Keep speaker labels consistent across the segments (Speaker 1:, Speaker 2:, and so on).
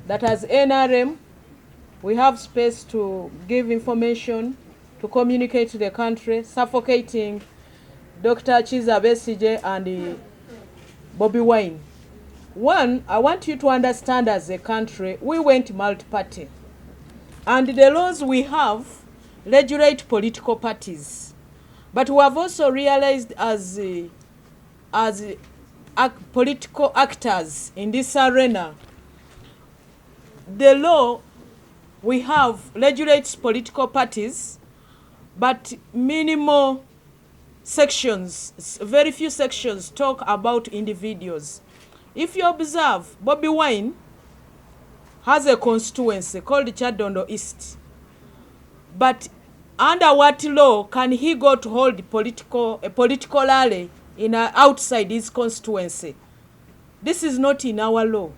Speaker 1: that as NRM, we have space to give information, to communicate to the country, suffocating Dr. Chiza Besigye and BOBI Wine. One, I want you to understand as a country, we went multi-party. And the laws we have regulate political parties. But we have also realized as political actors in this arena, the law we have regulates political parties, but minimal sections, very few sections talk about individuals. If you observe, BOBI Wine has a constituency called Kyadondo East. But under what law can he go to hold a political rally outside his constituency? This is not in our law.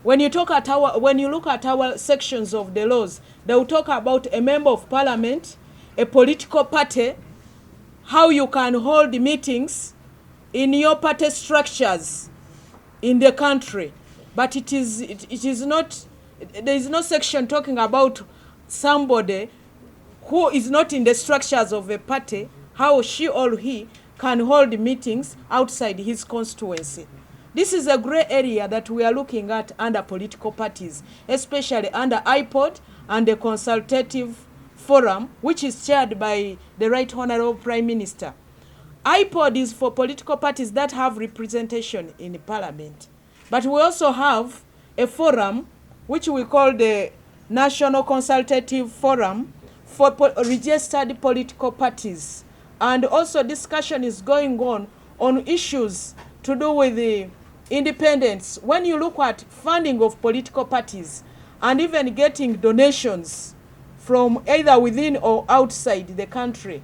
Speaker 1: When you look at our sections of the laws, they will talk about a member of parliament, a political party, how you can hold meetings in your party structures in the country. But it is not, there is no section talking about somebody who is not in the structures of a party, how she or he can hold meetings outside his constituency. This is a gray area that we are looking at under political parties, especially under IPOD and the Consultative Forum, which is chaired by the Right Honorable Prime Minister. IPOD is for political parties that have representation in the parliament. But we also have a forum, which we call the National Consultative Forum for registered political parties. And also discussion is going on issues to do with the independence. When you look at funding of political parties and even getting donations from either within or outside the country,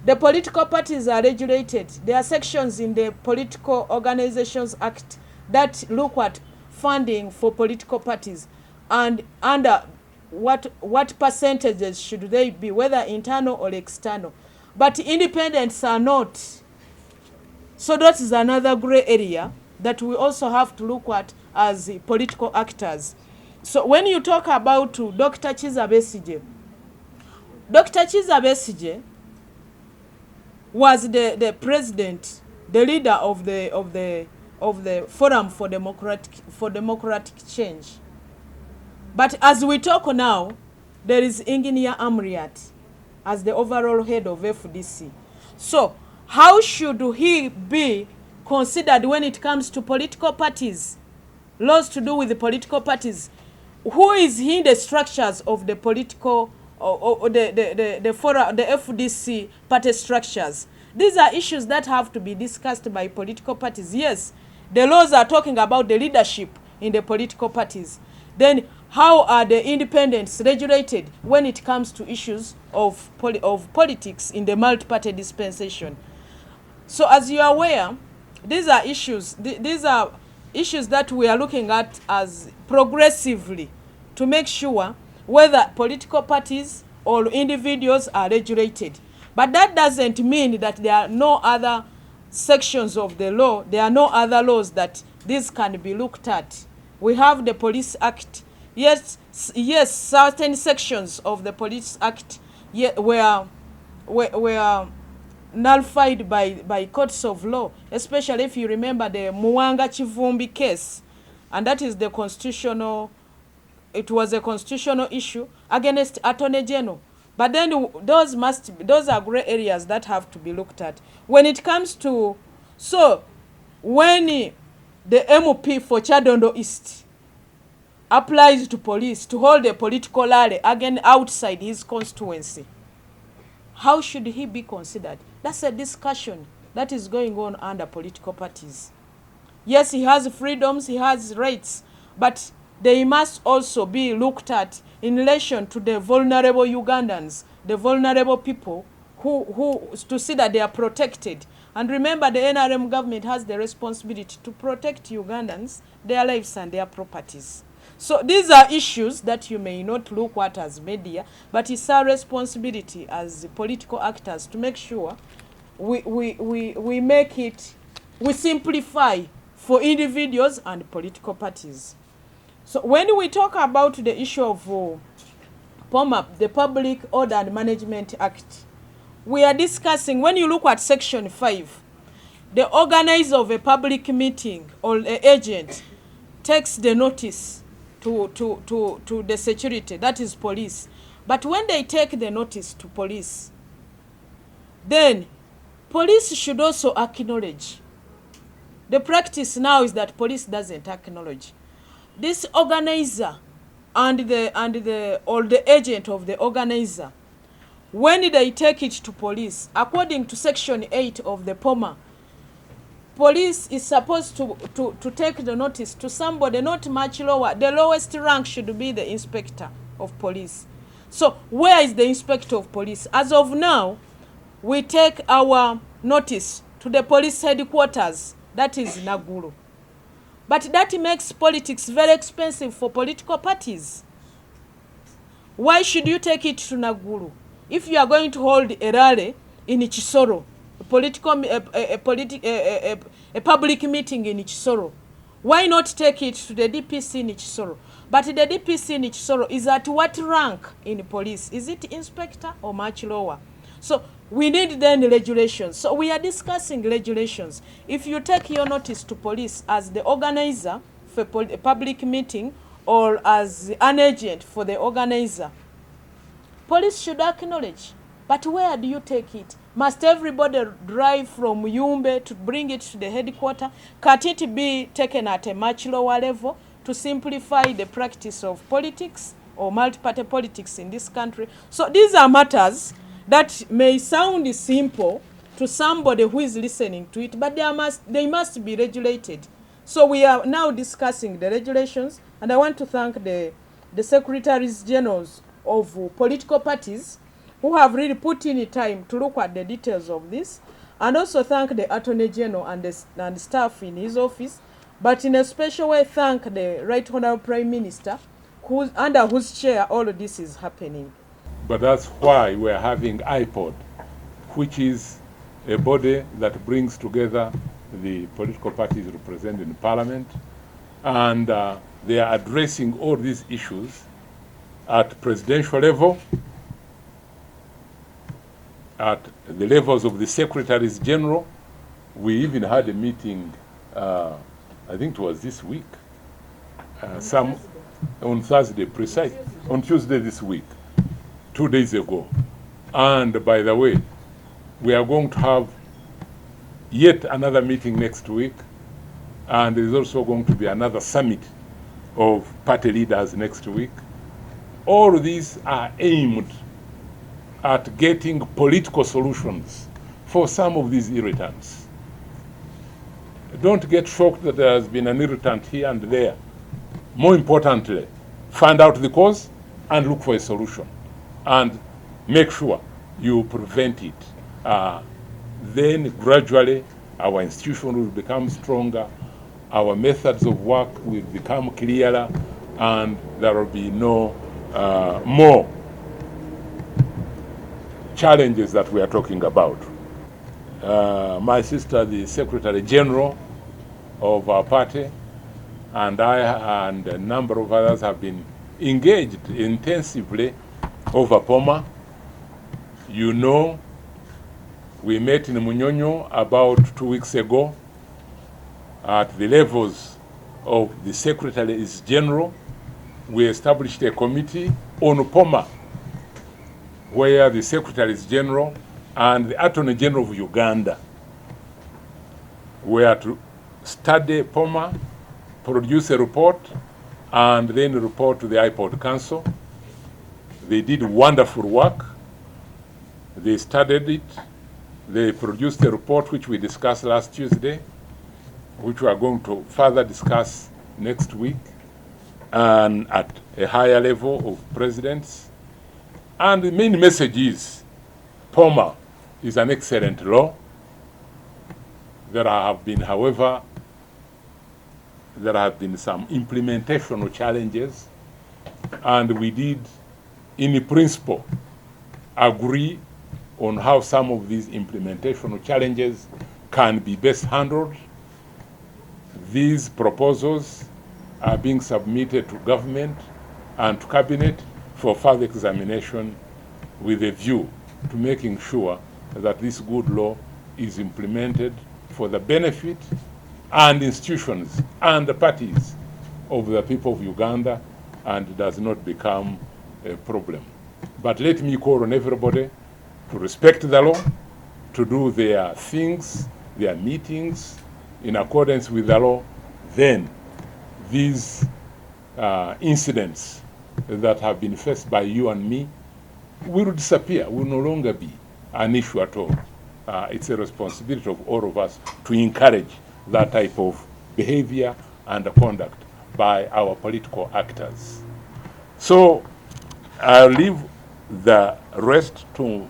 Speaker 1: the political parties are regulated. There are sections in the Political Organizations Act that look at funding for political parties and under what percentages should they be, whether internal or external. But independents are not. So that is another gray area that we also have to look at as political actors. So when you talk about Dr. Chiza Besigye, Dr. Chiza Besigye was the president, the leader of the Forum for Democratic Change. But as we talk now, there is Engineer Amriat as the overall head of FDC. So how should he be considered when it comes to political parties, laws to do with the political parties? Who is he in the structures of the political or the FDC party structures? These are issues that have to be discussed by political parties. Yes, the laws are talking about the leadership in the political parties. Then how are the independents regulated when it comes to issues of politics in the multi-party dispensation? So as you are aware, these are issues that we are looking at as progressively to make sure whether political parties or individuals are regulated. But that doesn't mean that there are no other sections of the law, there are no other laws that this can be looked at. We have the Police Act. Yes, certain sections of the Police Act were nullified by courts of law, especially if you remember the Muwanga Chivumbi case, and that is the constitutional, it was a constitutional issue against Attorney General. But then those are gray areas that have to be looked at. When it comes to, so when the MP for Kyadondo East applies to police to hold a political rally again outside his constituency, how should he be considered? That's a discussion that is going on under political parties. Yes, he has freedoms, he has rights, but they must also be looked at in relation to the vulnerable Ugandans, the vulnerable people who to see that they are protected. And remember, the NRM government has the responsibility to protect Ugandans, their lives and their properties. So these are issues that you may not look at as media, but it's our responsibility as political actors to make sure we make it, we simplify for individuals and political parties. So when we talk about the issue of POMAP, the Public Order and Management Act, we are discussing, when you look at Section 5, the organizer of a public meeting or the agent takes the notice to the security, that is police. But when they take the notice to police, then police should also acknowledge. The practice now is that police doesn't acknowledge. This organizer and the agent of the organizer, when they take it to police, according to Section 8 of the POMA, police is supposed to take the notice to somebody not much lower. The lowest rank should be the inspector of police. So where is the inspector of police? As of now, we take our notice to the police headquarters, that is Naguru. But that makes politics very expensive for political parties. Why should you take it to Naguru? If you are going to hold a rally in Chisoro, a public meeting in Chisoro, why not take it to the DPC in Chisoro? But the DPC in Chisoro is at what rank in police? Is it inspector or much lower? So we need then regulations. So we are discussing regulations. If you take your notice to police as the organizer for a public meeting or as an agent for the organizer, police should acknowledge. But where do you take it? Must everybody drive from Yumbe to bring it to the headquarters? Can it be taken at a much lower level to simplify the practice of politics or multi-party politics in this country? So these are matters that may sound simple to somebody who is listening to it, but they must be regulated. So we are now discussing the regulations, and I want to thank the Secretaries Generals of political parties who have really put in time to look at the details of this, and also thank the Attorney General and the staff in his office, but in a special way thank the Right Honorable Prime Minister, under whose chair all of this is happening.
Speaker 2: But that's why we're having IPOD, which is a body that brings together the political parties represented in Parliament, and they are addressing all these issues at presidential level, at the levels of the Secretaries General. We even had a meeting, I think it was this week, on Thursday, on Tuesday this week, 2 days ago. And by the way, we are going to have yet another meeting next week, and there is also going to be another summit of party leaders next week. All of these are aimed at getting political solutions for some of these irritants. Don't get shocked that there has been an irritant here and there. More importantly, find out the cause and look for a solution, and make sure you prevent it. Then gradually our institution will become stronger, our methods of work will become clearer, and there will be no more challenges that we are talking about. My sister, the Secretary General of our party, and I and a number of others have been engaged intensively over POMA. You know, we met in Munyonyo about 2 weeks ago at the levels of the Secretaries General. We established a committee on POMA, where the Secretaries General and the Attorney General of Uganda were to study POMA, produce a report, and then report to the IPOD Council. They did wonderful work. They studied it. They produced a report which we discussed last Tuesday, which we are going to further discuss next week, and at a higher level of presidents. And the main message is POMA is an excellent law. There have been, however, some implementational challenges, and we did, in principle, agree on how some of these implementational challenges can be best handled. These proposals are being submitted to government and to cabinet for further examination with a view to making sure that this good law is implemented for the benefit and institutions and the parties of the people of Uganda and does not become a problem. But let me call on everybody to respect the law, to do their things, their meetings in accordance with the law. Then these incidents that have been faced by you and me will disappear, will no longer be an issue at all. It's a responsibility of all of us to encourage that type of behavior and conduct by our political actors. So I'll leave the rest to